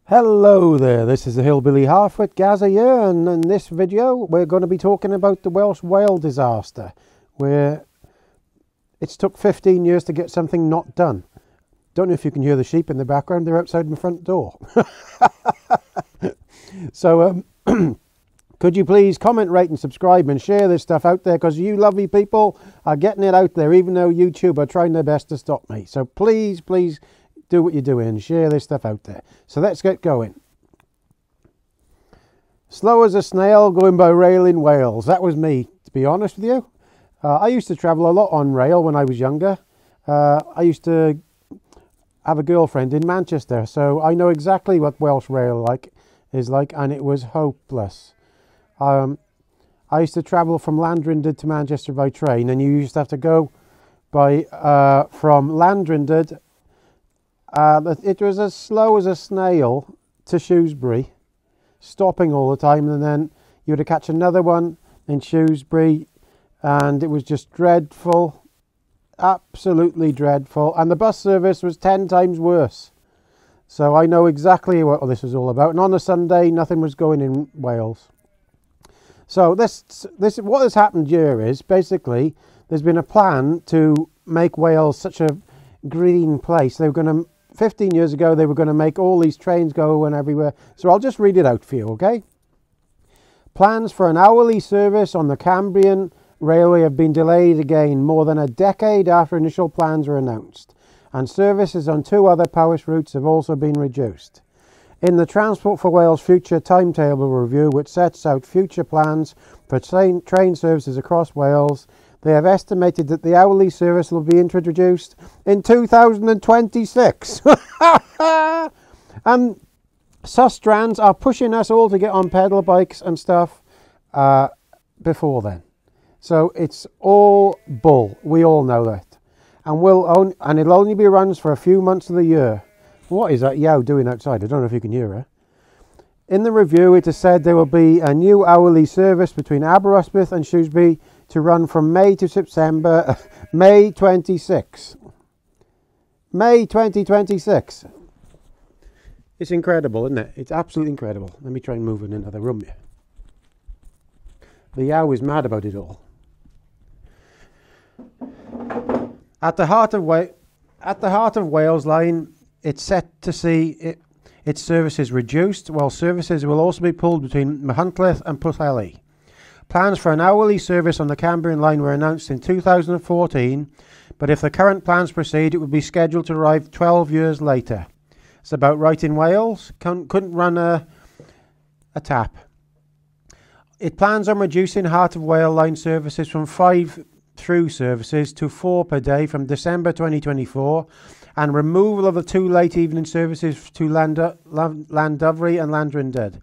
Hello there, this is the Hillbilly Halfwit Gaza here, and in this video we're going to be talking about the Welsh whale disaster, where it's took 15 years to get something not done. Don't know if you can hear the sheep in the background, they're outside my front door. So could you please comment, rate and subscribe and share this stuff out there, because you lovely people are getting it out there, even though YouTube are trying their best to stop me. So please do what you're doing and share this stuff out there. So let's get going. Slow as a snail going by rail in Wales. That was me, to be honest with you. I used to travel a lot on rail when I was younger. I used to have a girlfriend in Manchester, so I know exactly what Welsh rail is like, and it was hopeless. I used to travel from Landrindod to Manchester by train, and you used to have to go by from Landrindod. It was as slow as a snail to Shrewsbury, stopping all the time, and then you had to catch another one in Shrewsbury, and it was just dreadful, absolutely dreadful. And the bus service was 10 times worse. So I know exactly what this was all about. And on a Sunday, nothing was going in Wales. So what has happened here is basically there's been a plan to make Wales such a green place. They were going to 15 years ago, they were going to make all these trains go and everywhere. So I'll just read it out for you, okay? Plans for an hourly service on the Cambrian Railway have been delayed again more than a decade after initial plans were announced. And services on 2 other Powys routes have also been reduced. In the Transport for Wales Future Timetable Review, which sets out future plans for train services across Wales, they have estimated that the hourly service will be introduced in 2026. And Sustrans are pushing us all to get on pedal bikes and stuff before then. So it's all bull. We all know that. And it'll only be runs for a few months of the year. What is that yow doing outside? I don't know if you can hear her. In the review, it is said there will be a new hourly service between Aberystwyth and Shrewsbury to run from May to September, May 26. May 2026. It's incredible, isn't it? It's absolutely incredible. Let me try and move in another room here. The yow is mad about it all. At the heart of Wales Line, it's set to see its services reduced, while services will also be pulled between Machynlleth and Pwllheli. Plans for an hourly service on the Cambrian line were announced in 2014, but if the current plans proceed, it would be scheduled to arrive 12 years later. It's about right in Wales. Couldn't run a tap. It plans on reducing Heart of Wales line services from 5 through services to 4 per day from December 2024, and removal of the 2 late evening services to Llandovery and Landrindod.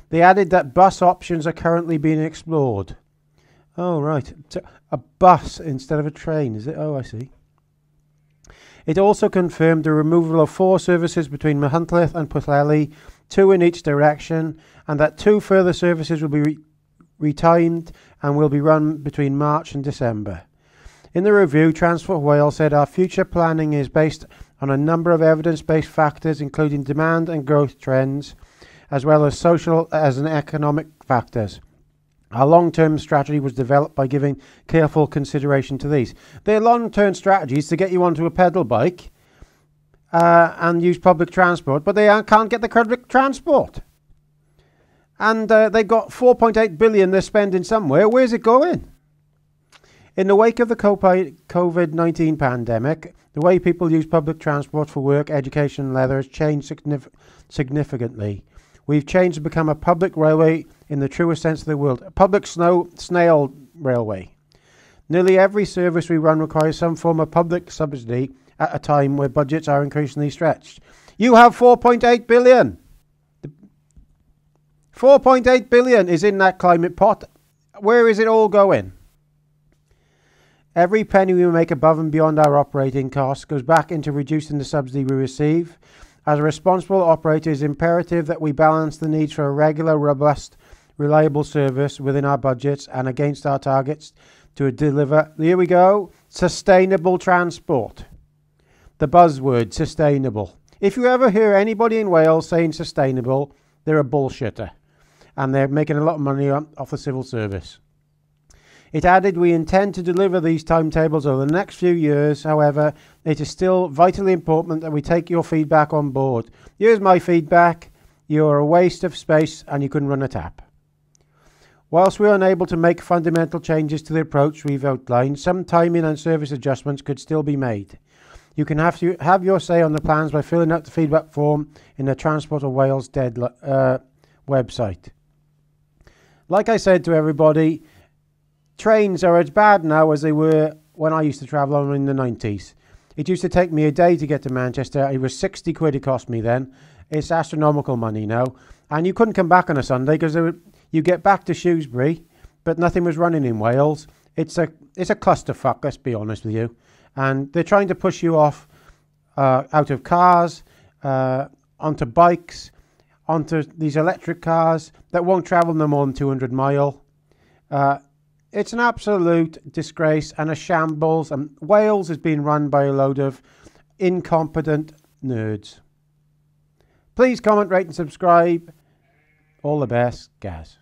They added that bus options are currently being explored. Oh, right. So a bus instead of a train, is it? Oh, I see. It also confirmed the removal of 4 services between Machynlleth and Pwllheli, 2 in each direction, and that 2 further services will be retimed and will be run between March and December. In the review, Transport Wales said our future planning is based on a number of evidence-based factors, including demand and growth trends, as well as social and economic factors. Our long-term strategy was developed by giving careful consideration to these. Their long-term strategy is to get you onto a pedal bike and use public transport, but they can't get the public transport. And they've got 4.8 billion they're spending somewhere. Where's it going? In the wake of the COVID-19 pandemic, the way people use public transport for work, education and leisure has changed significantly. We've changed to become a public railway in the truest sense of the word, a public snail railway. Nearly every service we run requires some form of public subsidy at a time where budgets are increasingly stretched. You have 4.8 billion. 4.8 billion is in that climate pot. Where is it all going? Every penny we make above and beyond our operating costs goes back into reducing the subsidy we receive. As a responsible operator, it is imperative that we balance the needs for a regular, robust, reliable service within our budgets and against our targets to deliver, here we go, sustainable transport. The buzzword, sustainable. If you ever hear anybody in Wales saying sustainable, they're a bullshitter, and they're making a lot of money off the civil service. It added, we intend to deliver these timetables over the next few years. However, it is still vitally important that we take your feedback on board. Here's my feedback. You're a waste of space and you couldn't run a tap. Whilst we are unable to make fundamental changes to the approach we've outlined, some timing and service adjustments could still be made. You can have your say on the plans by filling out the feedback form in the Transport of Wales website. Like I said to everybody, trains are as bad now as they were when I used to travel on in the 90s. It used to take me a day to get to Manchester. It was 60 quid it cost me then. It's astronomical money now. And you couldn't come back on a Sunday because you get back to Shrewsbury, but nothing was running in Wales. It's a clusterfuck, let's be honest with you. And they're trying to push you off out of cars, onto bikes, onto these electric cars that won't travel no more than 200 mile. It's an absolute disgrace and a shambles, and Wales is being run by a load of incompetent nerds. Please comment, rate and subscribe. All the best, Gaz.